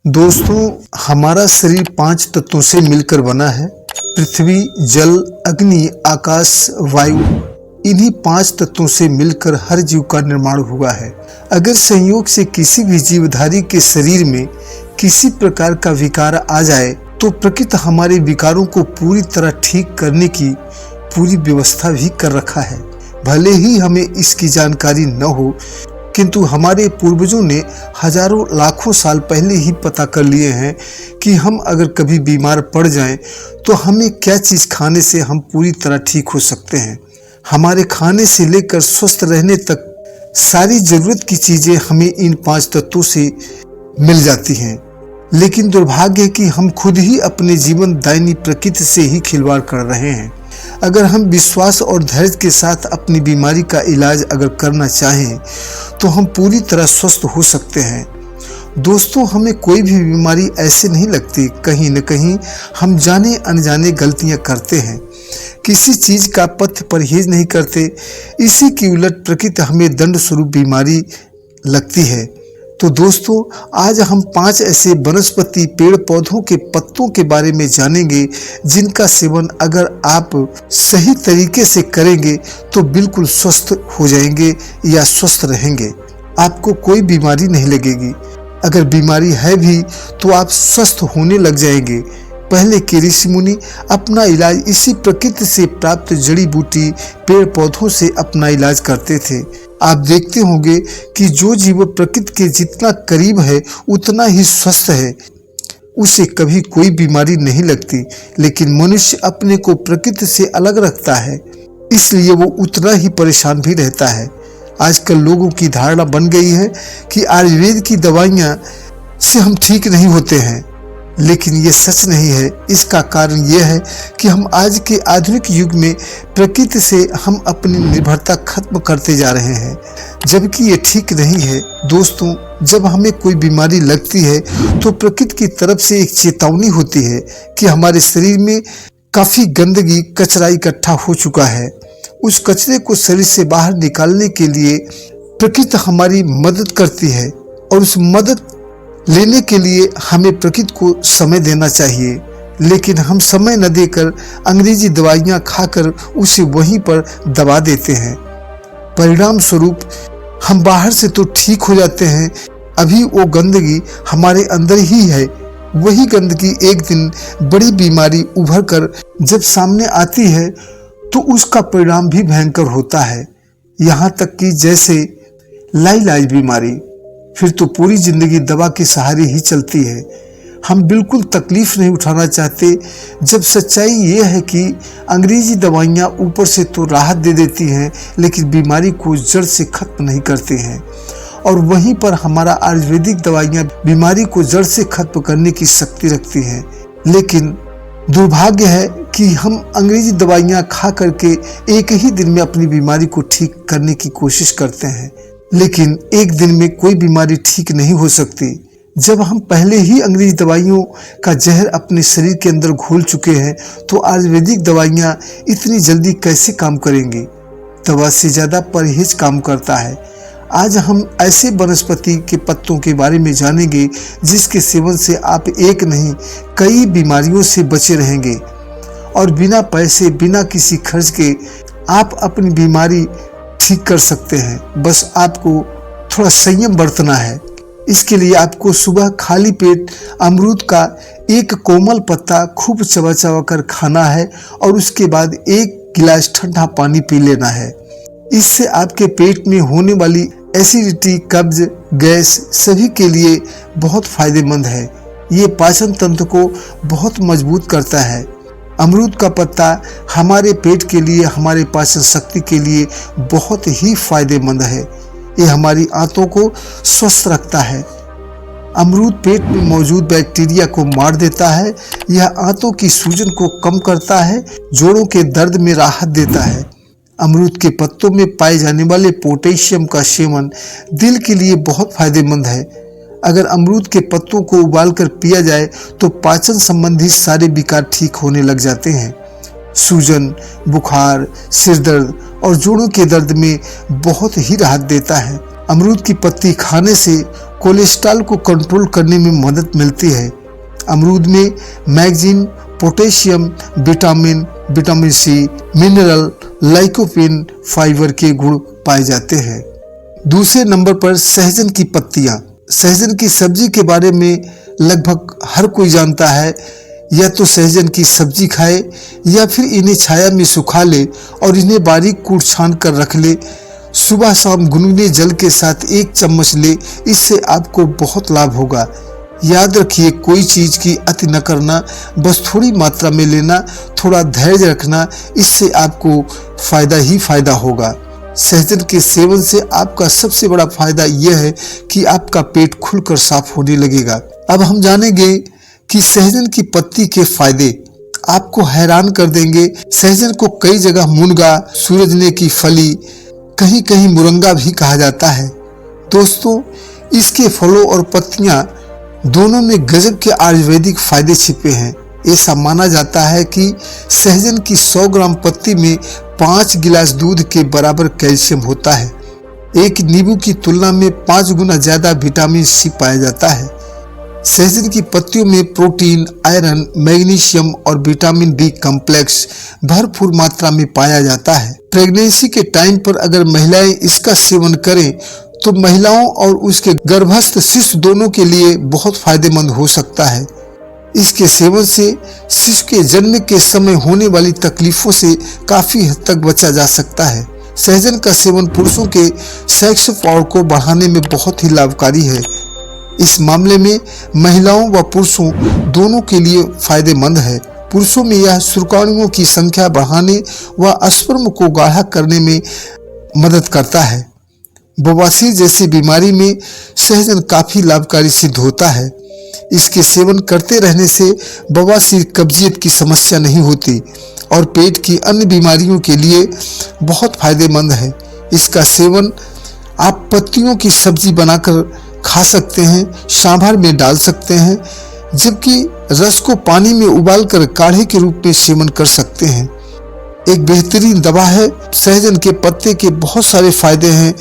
दोस्तों, हमारा शरीर 5 तत्वों से मिलकर बना है। पृथ्वी, जल, अग्नि, आकाश, वायु। इन्हीं 5 तत्वों से मिलकर हर जीव का निर्माण हुआ है। अगर संयोग से किसी भी जीवधारी के शरीर में किसी प्रकार का विकार आ जाए तो प्रकृति हमारे विकारों को पूरी तरह ठीक करने की पूरी व्यवस्था भी कर रखा है। भले ही हमें इसकी जानकारी न हो, किंतु हमारे पूर्वजों ने हजारों लाखों साल पहले ही पता कर लिए हैं कि हम अगर कभी बीमार पड़ जाएं तो हमें क्या चीज़ खाने से हम पूरी तरह ठीक हो सकते हैं। हमारे खाने से लेकर स्वस्थ रहने तक सारी जरूरत की चीज़ें हमें इन 5 तत्वों से मिल जाती हैं। लेकिन दुर्भाग्य है कि हम खुद ही अपने जीवन दायिनी प्रकृति से ही खिलवाड़ कर रहे हैं। अगर हम विश्वास और धैर्य के साथ अपनी बीमारी का इलाज अगर करना चाहें तो हम पूरी तरह स्वस्थ हो सकते हैं। दोस्तों, हमें कोई भी बीमारी ऐसे नहीं लगती। कहीं न कहीं हम जाने अनजाने गलतियां करते हैं, किसी चीज का पथ्य परहेज नहीं करते। इसी की उलट प्रकृति हमें दंड स्वरूप बीमारी लगती है। तो दोस्तों, आज हम 5 ऐसे वनस्पति पेड़ पौधों के पत्तों के बारे में जानेंगे जिनका सेवन अगर आप सही तरीके से करेंगे तो बिल्कुल स्वस्थ हो जाएंगे या स्वस्थ रहेंगे। आपको कोई बीमारी नहीं लगेगी। अगर बीमारी है भी तो आप स्वस्थ होने लग जाएंगे। पहले के ऋषि मुनि अपना इलाज इसी प्रकृति से प्राप्त जड़ी बूटी पेड़ पौधों से अपना इलाज करते थे। आप देखते होंगे कि जो जीव प्रकृति के जितना करीब है उतना ही स्वस्थ है, उसे कभी कोई बीमारी नहीं लगती। लेकिन मनुष्य अपने को प्रकृति से अलग रखता है, इसलिए वो उतना ही परेशान भी रहता है। आजकल लोगों की धारणा बन गई है कि आयुर्वेद की दवाइयाँ से हम ठीक नहीं होते हैं, लेकिन ये सच नहीं है। इसका कारण यह है कि हम आज के आधुनिक युग में प्रकृति से हम अपनी निर्भरता खत्म करते जा रहे हैं, जबकि ये ठीक नहीं है। दोस्तों, जब हमें कोई बीमारी लगती है तो प्रकृति की तरफ से एक चेतावनी होती है कि हमारे शरीर में काफी गंदगी कचरा इकट्ठा हो चुका है। उस कचरे को शरीर से बाहर निकालने के लिए प्रकृति हमारी मदद करती है, और उस मदद लेने के लिए हमें प्रकृति को समय देना चाहिए। लेकिन हम समय न देकर अंग्रेजी दवाइयाँ खाकर उसे वहीं पर दबा देते हैं। परिणाम स्वरूप हम बाहर से तो ठीक हो जाते हैं, अभी वो गंदगी हमारे अंदर ही है। वही गंदगी एक दिन बड़ी बीमारी उभर कर जब सामने आती है तो उसका परिणाम भी भयंकर होता है। यहाँ तक कि जैसे लाइलाज बीमारी, फिर तो पूरी जिंदगी दवा के सहारे ही चलती है। हम बिल्कुल तकलीफ नहीं उठाना चाहते, जब सच्चाई ये है कि अंग्रेजी दवाइयाँ ऊपर से तो राहत दे देती हैं लेकिन बीमारी को जड़ से खत्म नहीं करती हैं। और वहीं पर हमारा आयुर्वेदिक दवाइयाँ बीमारी को जड़ से खत्म करने की शक्ति रखती हैं। लेकिन दुर्भाग्य है कि हम अंग्रेजी दवाइयाँ खा करके एक ही दिन में अपनी बीमारी को ठीक करने की कोशिश करते हैं, लेकिन एक दिन में कोई बीमारी ठीक नहीं हो सकती। जब हम पहले ही अंग्रेजी दवाइयों का जहर अपने शरीर के अंदर घोल चुके हैं तो आयुर्वेदिक दवाइयाँ इतनी जल्दी कैसे काम करेंगी। दवा से ज़्यादा परहेज काम करता है। आज हम ऐसे वनस्पति के पत्तों के बारे में जानेंगे जिसके सेवन से आप एक नहीं कई बीमारियों से बचे रहेंगे, और बिना पैसे बिना किसी खर्च के आप अपनी बीमारी ठीक कर सकते हैं। बस आपको थोड़ा संयम बरतना है। इसके लिए आपको सुबह खाली पेट अमरूद का एक कोमल पत्ता खूब चबा चबा कर खाना है, और उसके बाद 1 गिलास ठंडा पानी पी लेना है। इससे आपके पेट में होने वाली एसिडिटी, कब्ज, गैस सभी के लिए बहुत फायदेमंद है। ये पाचन तंत्र को बहुत मजबूत करता है। अमरूद का पत्ता हमारे पेट के लिए, हमारे पाचन शक्ति के लिए बहुत ही फायदेमंद है। ये हमारी आंतों को स्वस्थ रखता है। अमरूद पेट में मौजूद बैक्टीरिया को मार देता है। यह आंतों की सूजन को कम करता है, जोड़ों के दर्द में राहत देता है। अमरूद के पत्तों में पाए जाने वाले पोटेशियम का सेवन दिल के लिए बहुत फायदेमंद है। अगर अमरूद के पत्तों को उबालकर पिया जाए तो पाचन संबंधी सारे विकार ठीक होने लग जाते हैं। सूजन, बुखार, सिर दर्द और जोड़ों के दर्द में बहुत ही राहत देता है। अमरूद की पत्ती खाने से कोलेस्ट्रॉल को कंट्रोल करने में मदद मिलती है। अमरूद में magnesium, potassium, vitamin C, mineral, lycopene, fibre के गुण पाए जाते हैं। दूसरे नंबर पर सहजन की पत्तियां। सहजन की सब्जी के बारे में लगभग हर कोई जानता है। या तो सहजन की सब्जी खाए या फिर इन्हें छाया में सुखा ले और इन्हें बारीक कूट छान कर रख ले। सुबह शाम गुनगुने जल के साथ 1 चम्मच ले, इससे आपको बहुत लाभ होगा। याद रखिए, कोई चीज की अति न करना, बस थोड़ी मात्रा में लेना, थोड़ा धैर्य रखना, इससे आपको फायदा ही फायदा होगा। सहजन के सेवन से आपका सबसे बड़ा फायदा यह है कि आपका पेट खुलकर साफ होने लगेगा। अब हम जानेंगे कि सहजन की पत्ती के फायदे आपको हैरान कर देंगे। सहजन को कई जगह मुनगा, सूरजने की फली, कहीं कहीं मुरंगा भी कहा जाता है। दोस्तों, इसके फलों और पत्तियां दोनों में गजब के आयुर्वेदिक फायदे छिपे हैं। ऐसा माना जाता है कि सहजन की 100 ग्राम पत्ती में 5 गिलास दूध के बराबर कैल्शियम होता है। एक नींबू की तुलना में 5 गुना ज्यादा विटामिन सी पाया जाता है। सहजन की पत्तियों में प्रोटीन, आयरन, मैग्नीशियम और विटामिन बी कॉम्प्लेक्स भरपूर मात्रा में पाया जाता है। प्रेगनेंसी के टाइम पर अगर महिलाएं इसका सेवन करें तो महिलाओं और उसके गर्भस्थ शिशु दोनों के लिए बहुत फायदेमंद हो सकता है। इसके सेवन से शिशु के जन्म के समय होने वाली तकलीफों से काफी हद तक बचा जा सकता है। सहजन का सेवन पुरुषों के सेक्स पावर को बढ़ाने में बहुत ही लाभकारी है। इस मामले में महिलाओं व पुरुषों दोनों के लिए फायदेमंद है। पुरुषों में यह शुक्राणुओं की संख्या बढ़ाने व स्पर्म को गाढ़ा करने में मदद करता है। बवासीर जैसी बीमारी में सहजन काफी लाभकारी सिद्ध होता है। इसके सेवन करते रहने से बवासीर, कब्जियत की समस्या नहीं होती और पेट की अन्य बीमारियों के लिए बहुत फायदेमंद है। इसका सेवन आप पत्तियों की सब्जी बनाकर खा सकते हैं, सांभर में डाल सकते हैं, जबकि रस को पानी में उबालकर काढ़े के रूप में सेवन कर सकते हैं। एक बेहतरीन दवा है। सहजन के पत्ते के बहुत सारे फायदे हैं।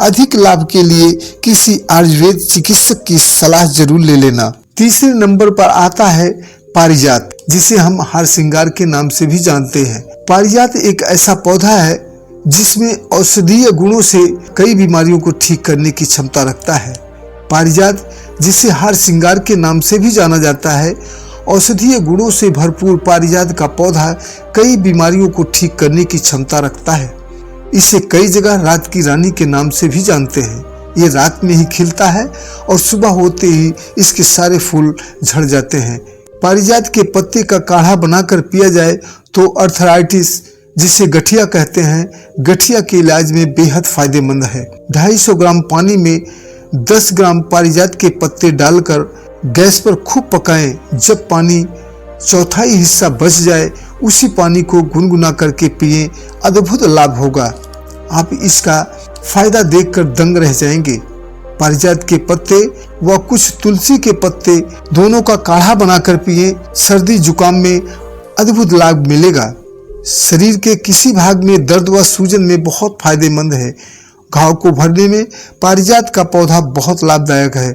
अधिक लाभ के लिए किसी आयुर्वेद चिकित्सक की सलाह जरूर ले लेना। तीसरे नंबर पर आता है पारिजात, जिसे हम हार श्रृंगार के नाम से भी जानते हैं। पारिजात एक ऐसा पौधा है जिसमें औषधीय गुणों से कई बीमारियों को ठीक करने की क्षमता रखता है। पारिजात, जिसे हार श्रृंगार के नाम से भी जाना जाता है, औषधीय गुणों से भरपूर पारिजात का पौधा कई बीमारियों को ठीक करने की क्षमता रखता है। इसे कई जगह रात की रानी के नाम से भी जानते हैं। ये रात में ही खिलता है और सुबह होते ही इसके सारे फूल झड़ जाते हैं। पारिजात के पत्ते का काढ़ा बनाकर पिया जाए तो अर्थराइटिस, जिसे गठिया कहते हैं, गठिया के इलाज में बेहद फायदेमंद है। 250 ग्राम पानी में 10 ग्राम पारिजात के पत्ते डालकर गैस पर खूब पकाएं। जब पानी चौथाई हिस्सा बच जाए, उसी पानी को गुनगुना करके पिएं। अद्भुत लाभ होगा। आप इसका फायदा देखकर दंग रह जाएंगे। पारिजात के पत्ते व कुछ तुलसी के पत्ते दोनों का काढ़ा बनाकर पिएं। सर्दी जुकाम में अद्भुत लाभ मिलेगा। शरीर के किसी भाग में दर्द व सूजन में बहुत फायदेमंद है। घाव को भरने में पारिजात का पौधा बहुत लाभदायक है।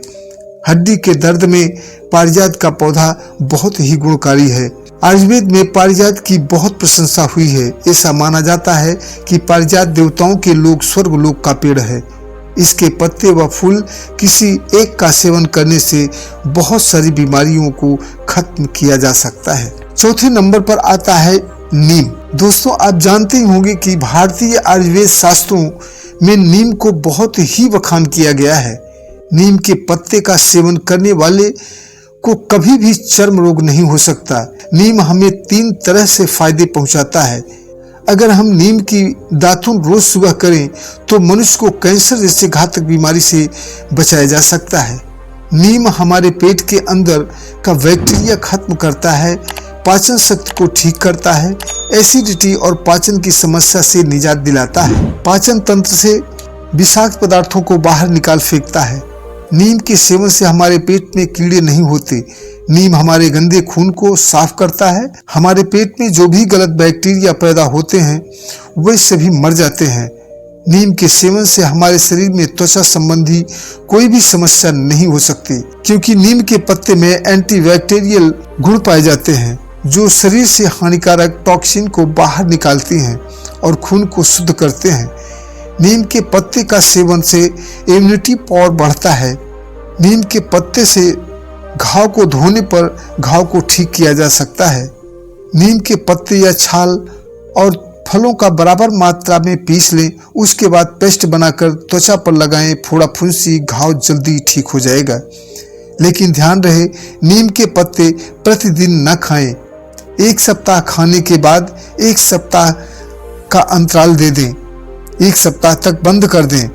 हड्डी के दर्द में पारिजात का पौधा बहुत ही गुणकारी है। आयुर्वेद में पारिजात की बहुत प्रशंसा हुई है। ऐसा माना जाता है कि पारिजात देवताओं के लोक स्वर्ग लोक का पेड़ है। इसके पत्ते व फूल किसी एक का सेवन करने से बहुत सारी बीमारियों को खत्म किया जा सकता है। चौथे नंबर पर आता है नीम। दोस्तों, आप जानते ही होंगे कि भारतीय आयुर्वेद शास्त्रों में नीम को बहुत ही बखान किया गया है। नीम के पत्ते का सेवन करने वाले को कभी भी चर्म रोग नहीं हो सकता। नीम हमें 3 तरह से फायदे पहुंचाता है। अगर हम नीम की दातुन रोज सुबह करें तो मनुष्य को कैंसर जैसे घातक बीमारी से बचाया जा सकता है। नीम हमारे पेट के अंदर का बैक्टीरिया खत्म करता है, पाचन शक्ति को ठीक करता है, एसिडिटी और पाचन की समस्या से निजात दिलाता है, पाचन तंत्र से विषाक्त पदार्थों को बाहर निकाल फेंकता है। नीम के सेवन से हमारे पेट में कीड़े नहीं होते। नीम हमारे गंदे खून को साफ करता है। हमारे पेट में जो भी गलत बैक्टीरिया पैदा होते हैं वे सभी मर जाते हैं। नीम के सेवन से हमारे शरीर में त्वचा संबंधी कोई भी समस्या नहीं हो सकती, क्योंकि नीम के पत्ते में एंटीबैक्टीरियल गुण पाए जाते हैं जो शरीर से हानिकारक टॉक्सिन को बाहर निकालती हैं और खून को शुद्ध करते हैं। नीम के पत्ते का सेवन से इम्यूनिटी पावर बढ़ता है। नीम के पत्ते से घाव को धोने पर घाव को ठीक किया जा सकता है। नीम के पत्ते या छाल और फलों का बराबर मात्रा में पीस लें, उसके बाद पेस्ट बनाकर त्वचा पर लगाएं। फोड़ा फुंसी घाव जल्दी ठीक हो जाएगा। लेकिन ध्यान रहे, नीम के पत्ते प्रतिदिन न खाएं। 1 सप्ताह खाने के बाद 1 सप्ताह का अंतराल दे दें। 1 सप्ताह तक बंद कर दें,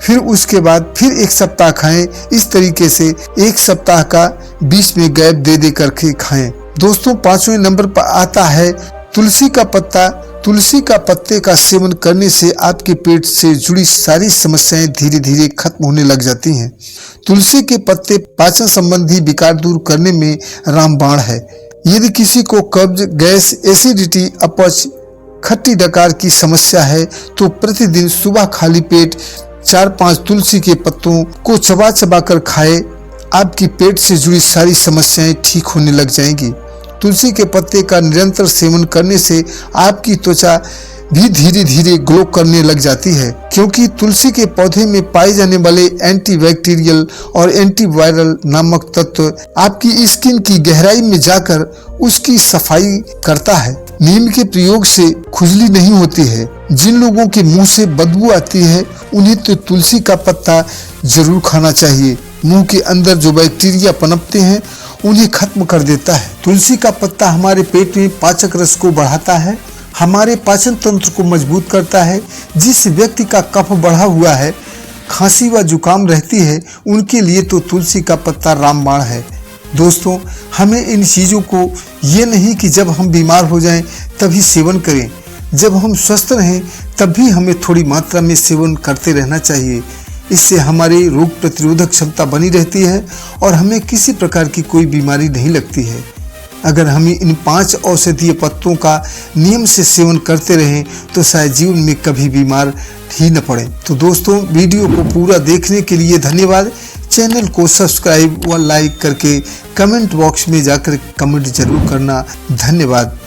फिर उसके बाद फिर 1 सप्ताह खाएं। इस तरीके से 1 सप्ताह का बीच में गैप दे दे करके खाएं। दोस्तों, 5वें नंबर पर आता है तुलसी का पत्ता। तुलसी का पत्ते का सेवन करने से आपके पेट से जुड़ी सारी समस्याएं धीरे धीरे खत्म होने लग जाती हैं। तुलसी के पत्ते पाचन संबंधी विकार दूर करने में रामबाण है। यदि किसी को कब्ज, गैस, एसिडिटी, अपच, खट्टी डकार की समस्या है तो प्रतिदिन सुबह खाली पेट 4-5 तुलसी के पत्तों को चबा चबा कर खाए। आपकी पेट से जुड़ी सारी समस्याएं ठीक होने लग जाएंगी। तुलसी के पत्ते का निरंतर सेवन करने से आपकी त्वचा भी धीरे धीरे ग्लो करने लग जाती है, क्योंकि तुलसी के पौधे में पाए जाने वाले एंटीबैक्टीरियल और एंटीवायरल नामक तत्व आपकी स्किन की गहराई में जाकर उसकी सफाई करता है। नीम के प्रयोग से खुजली नहीं होती है। जिन लोगों के मुंह से बदबू आती है उन्हें तो तुलसी का पत्ता जरूर खाना चाहिए। मुंह के अंदर जो बैक्टीरिया पनपते हैं उन्हें खत्म कर देता है। तुलसी का पत्ता हमारे पेट में पाचक रस को बढ़ाता है, हमारे पाचन तंत्र को मजबूत करता है। जिस व्यक्ति का कफ बढ़ा हुआ है, खांसी व जुकाम रहती है, उनके लिए तो तुलसी का पत्ता रामबाण है। दोस्तों, हमें इन चीज़ों को ये नहीं कि जब हम बीमार हो जाएं तभी सेवन करें। जब हम स्वस्थ रहें तब भी हमें थोड़ी मात्रा में सेवन करते रहना चाहिए। इससे हमारी रोग प्रतिरोधक क्षमता बनी रहती है और हमें किसी प्रकार की कोई बीमारी नहीं लगती है। अगर हम इन 5 औषधीय पत्तों का नियम से सेवन करते रहें तो शायद जीवन में कभी बीमार ही न पड़े। तो दोस्तों, वीडियो को पूरा देखने के लिए धन्यवाद। चैनल को सब्सक्राइब व लाइक करके कमेंट बॉक्स में जाकर कमेंट जरूर करना। धन्यवाद।